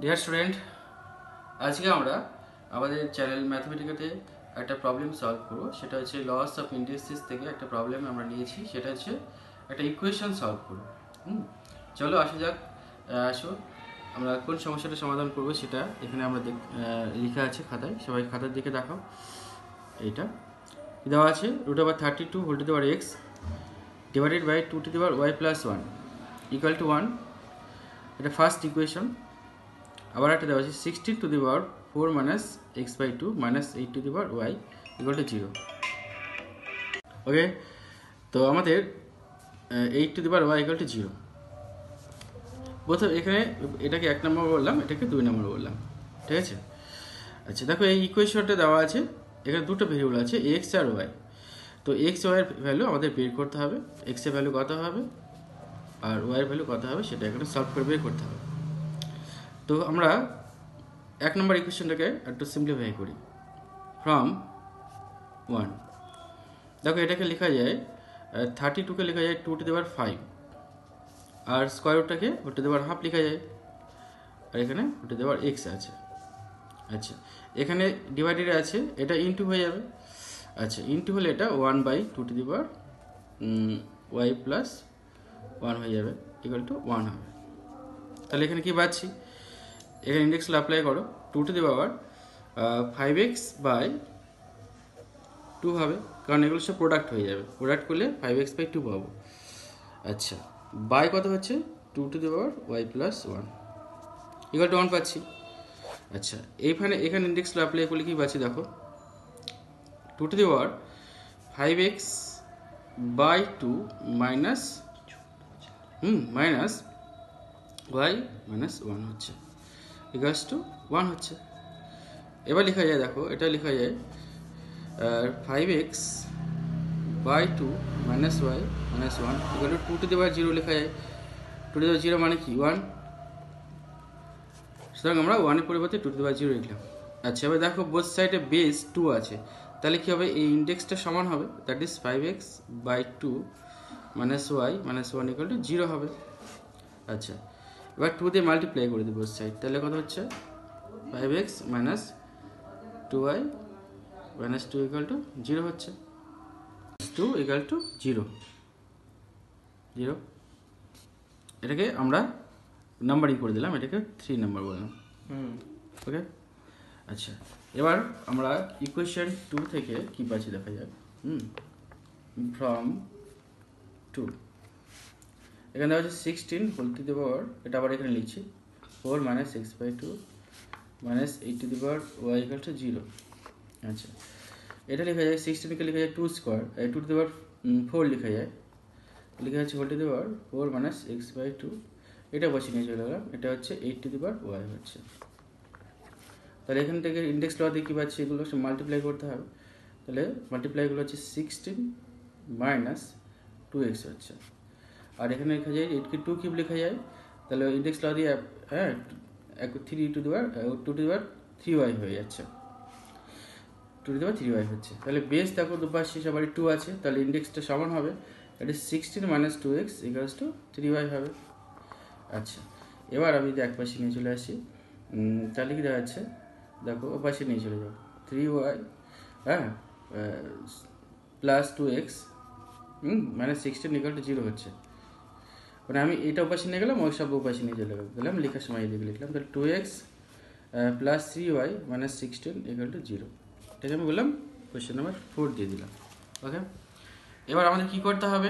Dear student, আজকে আমরা আমাদের চ্যানেল ম্যাথমেটিক্যাতে একটা প্রবলেম সলভ করব। সেটা হচ্ছে লস অফ ইন্ডিসিস থেকে একটা প্রবলেম আমরা নিয়েছি, সেটা হচ্ছে একটা ইকুয়েশন সলভ করব। চলো আসা যাক। আসো আমরা কোন সমস্যাটা সমাধান করব সেটা এখানে আমরা লেখা আছে খাতায়। সবাই খাতার দিকে দেখাও। এইটা দেওয়া আছে √32 whole to the power x divided by 2 to the power y plus 1 equal to 1। এটা ফার্স্ট ইকুয়েশন। আবার একটা দেওয়া আছে 16 to the power 4 minus x by 2 minus 8 to the power y equal to 0। Okay, তো আমাদের 8 to the power y equal to 0। প্রথম এখানে এটাকে 1 নম্বর বললাম, এটাকে 2 নম্বর বললাম, ঠিক আছে। আচ্ছা দেখো, এই ইকুয়েশনটা দেওয়া আছে, এখানে দুটো ভেরিয়েবল আছে এক্স আর ওয়াই। তো এক্স ওয়াইয়ের ভ্যালু আমাদের বের করতে হবে, এক্সের ভ্যালু কত হবে আর ওয়াইয়ের ভ্যালু কত হবে সেটা এখানে সলভ করে বের করতে হবে। তো আমরা 1 নম্বর ইকুয়েশনটাকে একটু সিম্পলিফাই করি। ফ্রম 1 দেখো, এটাকে লেখা যায় 32কে লেখা যায় 2 টু দি পাওয়ার 5, আর স্কোয়ার রুটটাকে টু দি পাওয়ার হাফ লেখা যায়, আর এখানে টু দি পাওয়ার এক্স আছে। আচ্ছা, এখানে ডিভাইডেড আছে, এটা ইনটু হয়ে যাবে। আচ্ছা, ইনটু হলে এটা 1/2 to the power y plus 1 হয়ে যাবে, ইকুয়াল টু 1 হবে। তাহলে এখানে কি পাচ্ছি, এখানে ইন্ডেক্সগুলো অ্যাপ্লাই করো, 2 to the power 5x by 2 হবে, কারণ এগুলো সব প্রোডাক্ট হয়ে যাবে, প্রোডাক্ট করলে 5x বাই 2 পাবো। আচ্ছা, বাই কত হচ্ছে 2 to the power y plus 1 equal to 1 পাচ্ছি। আচ্ছা, এখানে ইন্ডেক্সগুলো অ্যাপ্লাই করলে কি পাচ্ছি দেখো, 2 to the power 5x by 2 minus minus y minus 1 হচ্ছে, ইকুয়ালস টু 1 হচ্ছে। এবার লেখা যায়, দেখো এটা লেখা যায় 5x by 2 minus y minus 1 equal to 2 to the power 0 লেখা যায়। 2 টু দি পাওয়ার 0 মানে কি 1, সুতরাং আমরা 1 এর পরিবর্তে 2 টু দি পাওয়ার 0 লিখলাম। আচ্ছা, এবার দেখো বোথ সাইডে বেস 2 আছে, তাহলে কি হবে, এই ইন্ডেক্সটা সমান হবে, that is 5x by 2 minus y minus 1 equal to 0 হবে। আচ্ছা, এবার 2 দিয়ে মাল্টিপ্লাই করে দিই বোথ সাইড, তাহলে কত হচ্ছে 5x minus 2y minus 2 equal to 0 হচ্ছে, 2 ইকুয়াল টু 0। এটাকে আমরা নাম্বারিং করে দিলাম, এটাকে 3 নাম্বার বললাম। ওকে, আচ্ছা এবার আমরা ইকুয়েশন 2 থেকে কি পাচ্ছি দেখা যাক। ফ্রম 2 এখানে দেওয়া হচ্ছে 16 হোল টু দি পাওয়ার, এটা আবার এখানে লিখছি 4 minus x by 2 minus 8 to the power y equal to 0। আচ্ছা, এটা লেখা যায় 16কে লেখা যায় 2 স্কোয়ার, 2 টু দি পাওয়ার 4 লেখা যায়, লেখা হচ্ছে whole to the power 4 minus x by 2, এটা বসে নিয়ে চলে গেলাম, এটা হচ্ছে 8 টু দি পাওয়ার ওয়াই হচ্ছে। তাহলে এখান থেকে ইন্ডেক্স ল দিয়ে কী পাচ্ছি, এগুলো মাল্টিপ্লাই করতে হবে, তাহলে মাল্টিপ্লাইগুলো হচ্ছে 16 মাইনাস 2x হচ্ছে, আর এখানে লেখা যায় 8কে 2 কিউব লেখা যায়, তাহলে ইন্ডেক্স ল দিয়ে 3 two the power 2 to the power 3y হয়ে যাচ্ছে, 2 টু দি পাওয়ার 3y হচ্ছে। তাহলে বেস দেখো দুপাশে সবারই 2 আছে, তাহলে ইন্ডেক্সটা সমান হবে, এটা 16 minus 2x equals to 3y হবে। আচ্ছা, এবার আমি যদি এক পাশে নিয়ে চলে আসি, তাহলে কি দেখা যাচ্ছে, দেখো ও পাশে নিয়ে চলে যাও 3y plus 2x minus 16 equal to 0 হচ্ছে, মানে আমি এটা উপাশে নিয়ে গেলাম, ওই সব উপাশে নিয়ে চলে গেলাম, লেখার সময় এদিকে লিখলাম, তাহলে 2x plus 3y minus 16 equal to 0, এটাকে আমি বললাম কোয়েশ্চেন নাম্বার 4 দিয়ে দিলাম। ওকে, এবার আমাদের কি করতে হবে,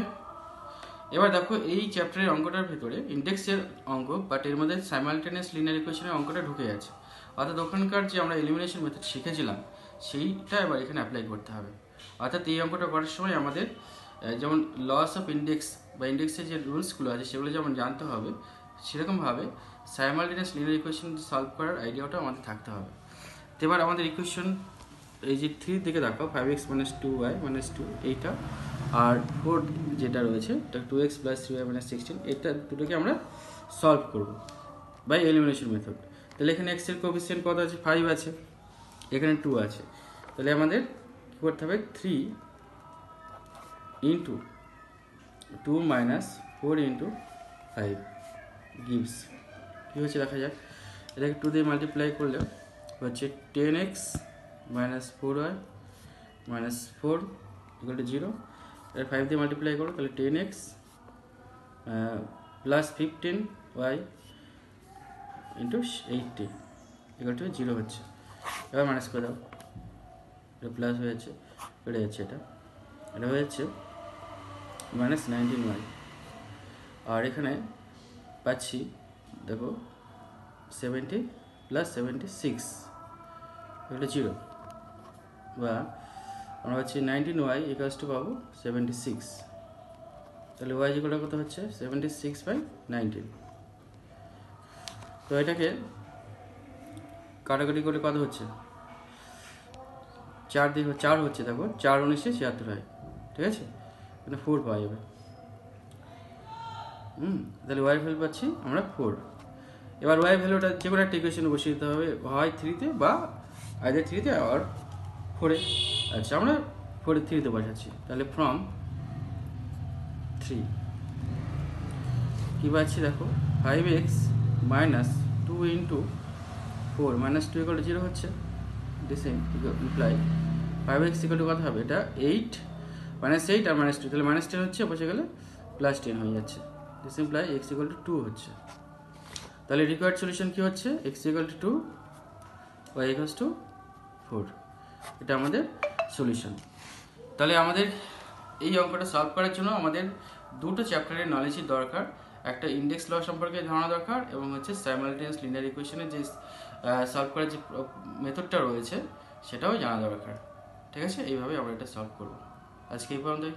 এবার দেখো এই চ্যাপ্টারের অঙ্কটার ভেতরে ইন্ডেক্সের অঙ্ক, বাট এর মধ্যে সাইমালটেনিয়াস লিনিয়ার ইকুয়েশনের অঙ্কটা ঢুকে আছে, অর্থাৎ ওখানকার যে আমরা এলিমিনেশন মেথড শিখেছিলাম সেইটা এবার এখানে অ্যাপ্লাই করতে হবে। অর্থাৎ এই অঙ্কটা করার সময় আমাদের যেমন লস অফ ইন্ডেক্স বা ইন্ডেক্সের যে রুলসগুলো আছে সেগুলো যেমন জানতে হবে, সেরকমভাবে সাইমালটেনিয়াস লিনিয়ার ইকুয়েশন সলভ করার আইডিয়াটাও আমাদের থাকতে হবে। তো এবার আমাদের ইকুয়েশন এই যে 3 দিকে দেখো, 5x মাইনাস 2y মাইনাস 2 এইটা, আর 4 যেটা রয়েছে এটা 2x প্লাস 3y মাইনাস 16, এটা দুটোকে আমরা সলভ করব বাই এলিমিনেশন মেথড। তাহলে এখানে x এর কোএফিসিয়েন্ট কত আছে, 5 আছে, এখানে 2 আছে, তাহলে আমাদের কী করতে হবে, 3 ইন্টু 2 মাইনাস 4 ইন্টু 5 গিভস কী হচ্ছে দেখা যাক, এটাকে 2 দিয়ে মাল্টিপ্লাই করলে হচ্ছে 10x minus 4y minus 4 equal to 0। এর 5 দিয়ে মাল্টিপ্লাই করো তাহলে 10x plus 15y into 80 equal to 0 হচ্ছে। এবার মাইনাস করে দাও, এটা প্লাস হয়ে যাচ্ছে, বেড়ে যাচ্ছে, এটা হয়ে যাচ্ছে মাইনাস 19y। আর এখানে পাচ্ছি দেখো 70 প্লাস 76 এটা 0, বা আমরা পাচ্ছি 19y ইকুয়ালস টু পাবো 76। তাহলে y ইকুয়াল কত হচ্ছে 76/19। তো এটাকে কাটাকাটি করে কত হচ্ছে 4 দিয়ে 4 হচ্ছে, দেখো 4 19 76 হয়, ঠিক আছে, এখানে 4 পাওয়া যাবে। তাহলে ওয়াই ভ্যালু পাচ্ছি আমরা 4। এবার ওয়াই ভ্যালুটা যে কোনো একটা ইকুয়েশনে বসিয়ে দিতে হবে, হয় 3-তে বা আইদার 3-তে আর 4-এ। আচ্ছা, আমরা 4-এ 3-তে বসাচ্ছি, তাহলে ফ্রম 3 কী পাচ্ছি দেখো 5x minus 2 into 4 minus 2 equal to 0 হচ্ছে। This imply 5x equal to কত হবে, এটা 8 মাইনাস 8 আর মাইনাস 2, তাহলে মাইনাস 10 হচ্ছে, বসে গেলে প্লাস 10 হয়ে যাচ্ছে। This imply x equal to 2 হচ্ছে। তাহলে রিকোয়ার্ড সলিউশন কী হচ্ছে, x equal to 2, y equals to 4। এটা আমাদের সলিউশন। তাহলে আমাদের এই অঙ্কটা সলভ করার জন্য আমাদের দুটো চ্যাপ্টারের নলেজই দরকার। একটা ইন্ডেক্স ল সম্পর্কে ধারণা দরকার, এবং হচ্ছে সাইমালটেনিয়াস লিনিয়ার ইকুয়েশনের যে সলভ করার যে মেথডটা রয়েছে সেটাও জানা দরকার। ঠিক আছে, এইভাবে আমরা এটা সলভ করব। আজকে এই পর্যন্তই।